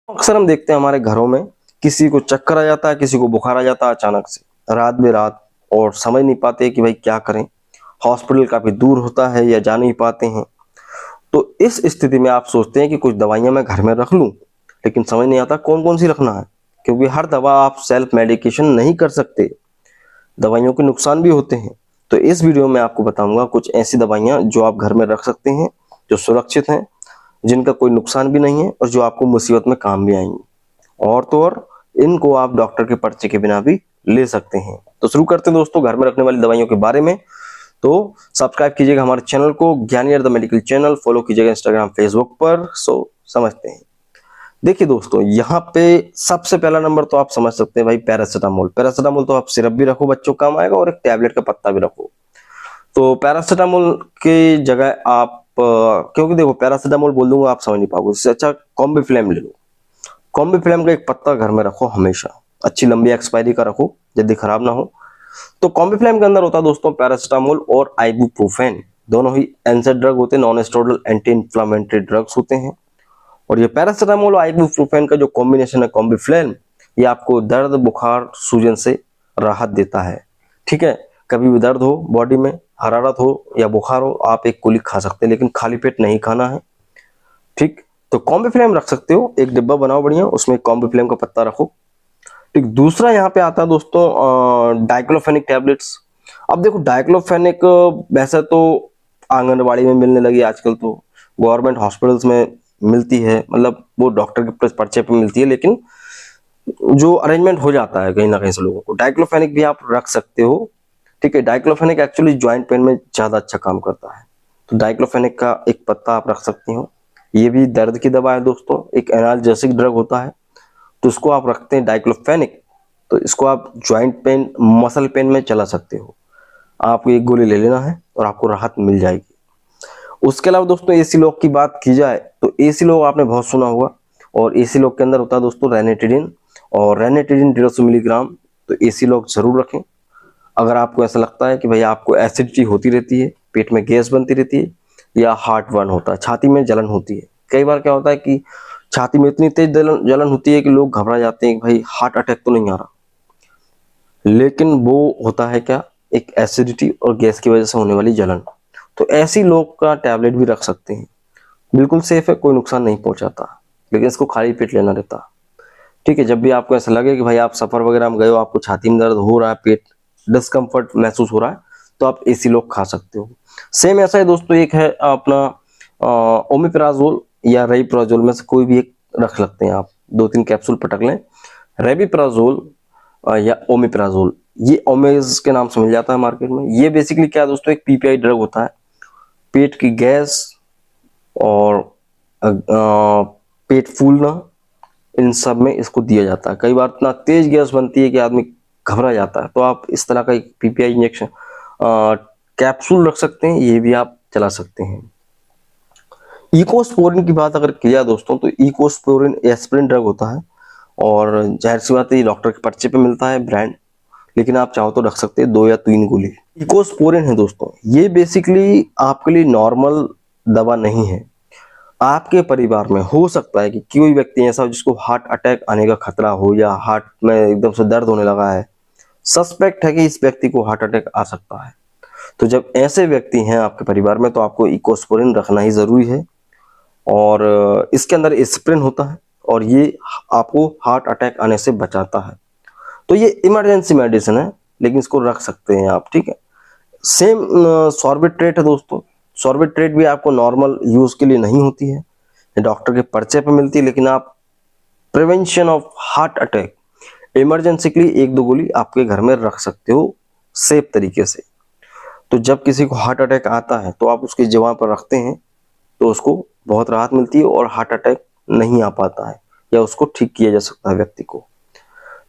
अक्सर हम देखते हैं हमारे घरों में किसी को चक्कर आ जाता है, किसी को बुखार आ जाता है अचानक से रात बेरात, और समझ नहीं पाते कि भाई क्या करें। हॉस्पिटल काफी दूर होता है या जा नहीं पाते हैं। तो इस स्थिति में आप सोचते हैं कि कुछ दवाइयां मैं घर में रख लूं, लेकिन समझ नहीं आता कौन कौन सी रखना है, क्योंकि हर दवा आप सेल्फ मेडिकेशन नहीं कर सकते, दवाइयों के नुकसान भी होते हैं। तो इस वीडियो में आपको बताऊंगा कुछ ऐसी दवाइयां जो आप घर में रख सकते हैं, जो सुरक्षित हैं, जिनका कोई नुकसान भी नहीं है और जो आपको मुसीबत में काम भी आएंगी। और तो और इनको आप डॉक्टर के पर्चे के बिना भी ले सकते हैं। तो शुरू करते हैं दोस्तों घर में रखने वाली दवाइयों के बारे में। तो सब्सक्राइब कीजिएगा हमारे चैनल को, ज्ञानी द मेडिकल चैनल, फॉलो कीजिएगा इंस्टाग्राम फेसबुक पर। समझते हैं। देखिए दोस्तों, यहाँ पे सबसे पहला नंबर तो आप समझ सकते हैं भाई, पैरासीटामोल। पैरासीटामोल तो आप सिरप भी रखो, बच्चों को काम आएगा, और एक टैबलेट का पत्ता भी रखो। तो पैरासीटामोल की जगह आप क्योंकि देखो पैरासीटामोल बोल दूंगा आप समझ नहीं पाओगे, इससे अच्छा कॉम्बीफ्लेम ले लो। कॉम्बीफ्लेम का एक पत्ता घर में रखो हमेशा, अच्छी लंबी एक्सपायरी का रखो, जल्दी खराब ना हो। तो कॉम्बीफ्लेम के अंदर होता है दोस्तों पैरासीटामोल और आइबुप्रोफेन, दोनों ही एनसेड ड्रग होते हैं, non steroidal anti inflammatory drugs होते हैं। और ये पैरासीटामोल और आइबुप्रोफेन का जो कॉम्बिनेशन है कॉम्बीफ्लेम, ये आपको दर्द, बुखार, सूजन से राहत देता है। ठीक है, कभी भी दर्द हो बॉडी में, हरारत हो या बुखार हो, आप एक गोली खा सकते हैं, लेकिन खाली पेट नहीं खाना है। ठीक, तो कॉम्बीफ्लेम रख सकते हो, एक डिब्बा बनाओ बढ़िया, उसमें कॉम्बीफ्लेम का पत्ता रखो। ठीक, दूसरा यहाँ पे आता है दोस्तों डाइक्लोफेनिक टैबलेट्स। अब देखो डाइक्लोफेनिक वैसे तो आंगनबाड़ी में मिलने लगी आजकल, तो गवर्नमेंट हॉस्पिटल्स में मिलती है, मतलब वो डॉक्टर के पर्चे पे मिलती है, लेकिन जो अरेंजमेंट हो जाता है कहीं ना कहीं से लोगों को। डाइक्लोफेनिक भी आप रख सकते हो। ठीक है, डाइक्लोफेनिक एक्चुअली ज्वाइंट पेन में ज्यादा अच्छा काम करता है, तो डाइक्लोफेनिक का एक पत्ता आप रख सकते हो। ये भी दर्द की दवा है दोस्तों, एक एनाल्जेसिक ड्रग होता है, तो उसको आप रखते हैं डाइक्लोफेनिक। तो इसको आप ज्वाइंट पेन, मसल पेन में चला सकते हो। आपको एक गोली ले लेना है और आपको राहत मिल जाएगी। उसके अलावा दोस्तों एसी लॉक की बात की जाए तो एसी लॉक आपने बहुत सुना होगा, और एसी लॉक के अंदर होता है दोस्तों रेनेटिडिन, और रेनेटिडिन 150 मिलीग्राम। तो एसी लॉक जरूर रखें। अगर आपको ऐसा लगता है कि भाई आपको एसिडिटी होती रहती है, पेट में गैस बनती रहती है, या हार्ट बर्न होता है, छाती में जलन होती है। कई बार क्या होता है कि छाती में इतनी तेज जलन होती है कि लोग घबरा जाते हैं कि भाई हार्ट अटैक तो नहीं आ रहा, लेकिन वो होता है क्या, एक एसिडिटी और गैस की वजह से होने वाली जलन। तो ऐसी लोग का टैबलेट भी रख सकते हैं, बिल्कुल सेफ है, कोई नुकसान नहीं पहुंचाता, लेकिन इसको खाली पेट लेना रहता। ठीक है, जब भी आपको ऐसा लगे कि भाई आप सफर वगैरह में गए हो, आपको छाती में दर्द हो रहा है, पेट डिस्कम्फर्ट महसूस हो रहा है, तो आप एसी लॉक खा सकते हो। सेम ऐसा है दोस्तों, एक है अपना ओमिप्राजोल या रेबिप्राजोल में से कोई भी एक रख सकते हैं आप, 2-3 कैप्सूल पटक लें। रेबिप्राजोल या ओमिप्राजोल, ये ओमेज के नाम से मिल जाता है मार्केट में। ये बेसिकली क्या है दोस्तों, एक पीपीआई ड्रग होता है, पेट की गैस और पेट फूलना, इन सब में इसको दिया जाता है। कई बार इतना तेज गैस बनती है कि आदमी घबरा जाता है, तो आप इस तरह का एक पीपीआई इंजेक्शन कैप्सूल रख सकते हैं, ये भी आप चला सकते हैं। इकोस्पोरिन की बात अगर किया दोस्तों, तो इकोस्पोरिन एस्पिरिन ड्रग होता है, और जाहिर सी बात है ये डॉक्टर के पर्चे पे मिलता है ब्रांड, लेकिन आप चाहो तो रख सकते हैं 2 या 3 गोली। इकोस्पोरिन है दोस्तों, ये बेसिकली आपके लिए नॉर्मल दवा नहीं है। आपके परिवार में हो सकता है कि कोई व्यक्ति ऐसा हो जिसको हार्ट अटैक आने का खतरा हो, या हार्ट में एकदम से दर्द होने लगा है, सस्पेक्ट है कि इस व्यक्ति को हार्ट अटैक आ सकता है। तो जब ऐसे व्यक्ति हैं आपके परिवार में, तो आपको इकोस्पोरिन रखना ही जरूरी है। और इसके अंदर एस्पिरिन होता है, और ये आपको हार्ट अटैक आने से बचाता है। तो ये इमरजेंसी मेडिसिन है, लेकिन इसको रख सकते हैं आप। ठीक है, सेम सॉर्बिट्रेट है दोस्तों। सॉर्बिट्रेट भी आपको नॉर्मल यूज के लिए नहीं होती है, डॉक्टर के पर्चे पे मिलती है, लेकिन आप prevention of heart attack emergency के लिए 1-2 गोली आपके घर में रख सकते हो सेफ तरीके से। तो जब किसी को हार्ट अटैक आता है, तो आप उसकी जगह पर रखते हैं, तो उसको बहुत राहत मिलती है और हार्ट अटैक नहीं आ पाता है, या उसको ठीक किया जा सकता है व्यक्ति को।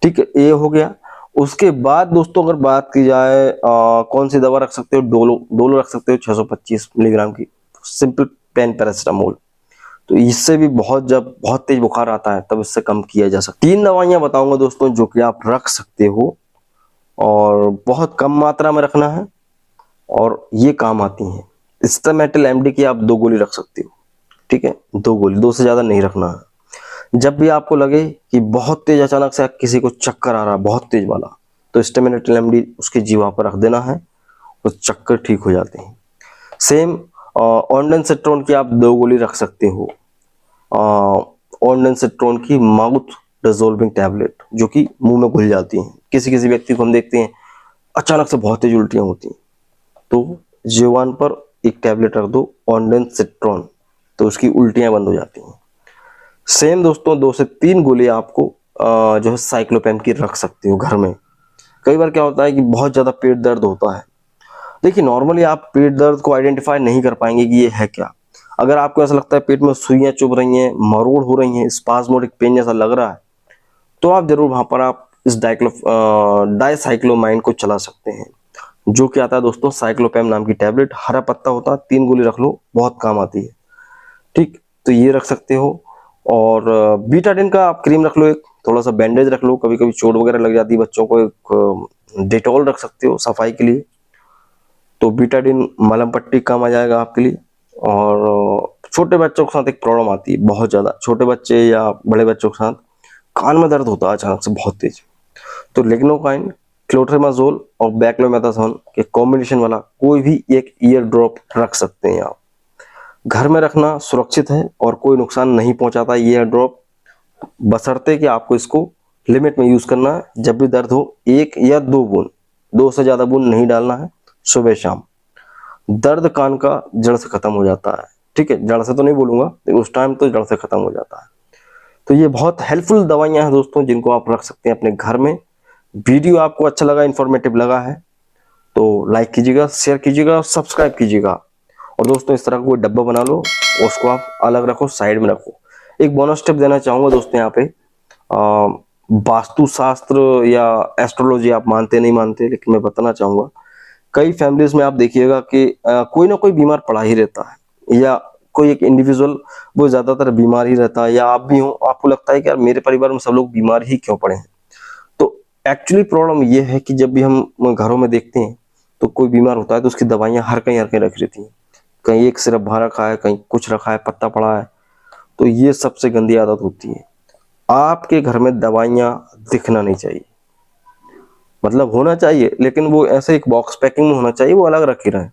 ठीक है, ये हो गया। उसके बाद दोस्तों अगर बात की जाए कौन सी दवा रख सकते हो, डोलो रख सकते हो 625 मिलीग्राम की, सिंपल पेन पैरासिटामोल। तो इससे भी जब बहुत तेज बुखार आता है तब इससे कम किया जा सकता है। 3 दवाइयां बताऊंगा दोस्तों जो कि आप रख सकते हो, और बहुत कम मात्रा में रखना है, और ये काम आती हैं। स्टामेटल एमडी की आप 2 गोली रख सकते हो। ठीक है, 2 गोली, 2 से ज्यादा नहीं रखना है। जब भी आपको लगे कि बहुत तेज अचानक से किसी को चक्कर आ रहा है बहुत तेज वाला, तो स्टेमिनेटिल एमडी उसकी जीवा पर रख देना है, तो चक्कर ठीक हो जाते हैं। सेम ऑन्डेंसेट्रोन की आप 2 गोली रख सकते हो, ऑन्डेंसेट्रोन की माउथ डिसॉल्विंग टैबलेट, जो कि मुंह में घुल जाती हैं। किसी किसी व्यक्ति को हम देखते हैं अचानक से बहुत तेज उल्टियां होती हैं, तो जीवान पर एक टैबलेट रख दो ऑन्डेंसेट्रोन, तो उसकी उल्टियां बंद हो जाती हैं। सेम दोस्तों 2 से 3 गोली आपको जो है साइक्लोपैम की रख सकते हो घर में। कई बार क्या होता है कि बहुत ज़्यादा पेट दर्द होता है। देखिए नॉर्मली आप पेट दर्द को आइडेंटिफाई नहीं कर पाएंगे कि ये है क्या। अगर आपको ऐसा लगता है पेट में सुइयां चुभ रही हैं, मरोड़ हो रही हैं, स्पाज्मोडिक पेन जैसा लग रहा है, तो आप जरूर वहां पर आप इस डाइसाइक्लोमाइन को चला सकते हैं, जो कि आता है दोस्तों साइक्लोपैम नाम की टैबलेट। हरा पत्ता होता है, 3 गोली रख लो, बहुत काम आती है। ठीक, तो ये रख सकते हो। और बीटाडिन का आप क्रीम रख लो, एक थोड़ा सा बैंडेज रख लो, कभी कभी चोट वगैरह लग जाती है बच्चों को, एक डेटॉल रख सकते हो सफाई के लिए, तो बीटाडिन मलहम पट्टी काम आ जाएगा आपके लिए। और छोटे बच्चों के साथ एक प्रॉब्लम आती है बहुत ज़्यादा, छोटे बच्चे या बड़े बच्चों के साथ कान में दर्द होता है अचानक से बहुत तेज, तो लिग्नोकाइन, क्लोट्रिमाजोल और बैक्लोमेथासोन के कॉम्बिनेशन वाला कोई भी एक ईयर ड्रॉप रख सकते हैं आप। घर में रखना सुरक्षित है और कोई नुकसान नहीं पहुंचाता ये ईयर ड्रॉप, बशर्ते कि आपको इसको लिमिट में यूज करना है। जब भी दर्द हो 1 या 2 बूंद, 2 से ज्यादा बूंद नहीं डालना है, सुबह शाम। दर्द कान का जड़ से खत्म हो जाता है, ठीक है, जड़ से तो नहीं बोलूंगा, लेकिन उस टाइम तो जड़ से खत्म हो जाता है। तो ये बहुत हेल्पफुल दवाइयां हैं दोस्तों, जिनको आप रख सकते हैं अपने घर में। वीडियो आपको अच्छा लगा, इंफॉर्मेटिव लगा है, तो लाइक कीजिएगा, शेयर कीजिएगा, सब्सक्राइब कीजिएगा। और दोस्तों इस तरह का कोई डब्बा बना लो, उसको आप अलग रखो, साइड में रखो। एक बोनस टिप देना चाहूंगा दोस्तों यहाँ पे, वास्तुशास्त्र या एस्ट्रोलॉजी आप मानते नहीं मानते, लेकिन मैं बताना चाहूंगा, कई फैमिलीज में आप देखिएगा कि कोई ना कोई बीमार पड़ा ही रहता है, या कोई एक इंडिविजुअल वो ज्यादातर बीमार ही रहता है, या आप भी हो, आपको लगता है कि यार मेरे परिवार में सब लोग बीमार ही क्यों पड़े हैं। तो एक्चुअली प्रॉब्लम ये है कि जब भी हम घरों में देखते हैं तो कोई बीमार होता है तो उसकी दवाइयां हर कहीं रखी रहती हैं, कहीं एक सिरप भर रखा है, कहीं कुछ रखा है, पत्ता पड़ा है। तो ये सबसे गंदी आदत होती है। आपके घर में दवाइयां दिखना नहीं चाहिए, मतलब होना चाहिए, लेकिन वो ऐसे एक बॉक्स पैकिंग में होना चाहिए, वो अलग रखे रहे।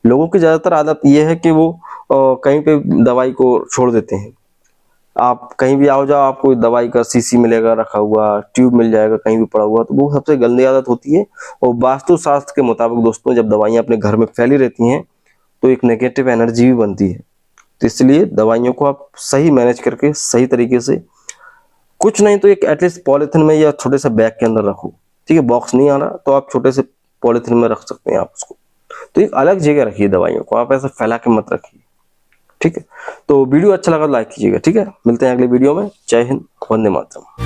लोगों की ज्यादातर आदत ये है कि वो कहीं पे दवाई को छोड़ देते हैं। आप कहीं भी आओ जाओ, आपको दवाई का शीशी मिलेगा रखा हुआ, ट्यूब मिल जाएगा कहीं भी पड़ा हुआ, तो वो सबसे गंदी आदत होती है। और वास्तुशास्त्र के मुताबिक दोस्तों, जब दवाइयां अपने घर में फैली रहती हैं तो एक नेगेटिव एनर्जी भी बनती है। तो इसलिए दवाइयों को आप सही मैनेज करके सही तरीके से, कुछ नहीं तो एक एटलीस्ट पॉलिथीन में या छोटे से बैग के अंदर रखो, ठीक है। बॉक्स नहीं आ रहा तो आप छोटे से पॉलिथीन में रख सकते हैं आप उसको, तो एक अलग जगह रखिए दवाइयों को, आप ऐसे फैला के मत रखिए, ठीक है। तो वीडियो अच्छा लगा तो लाइक कीजिएगा, ठीक है। मिलते हैं अगले वीडियो में। जय हिंद, वंदे मातरम।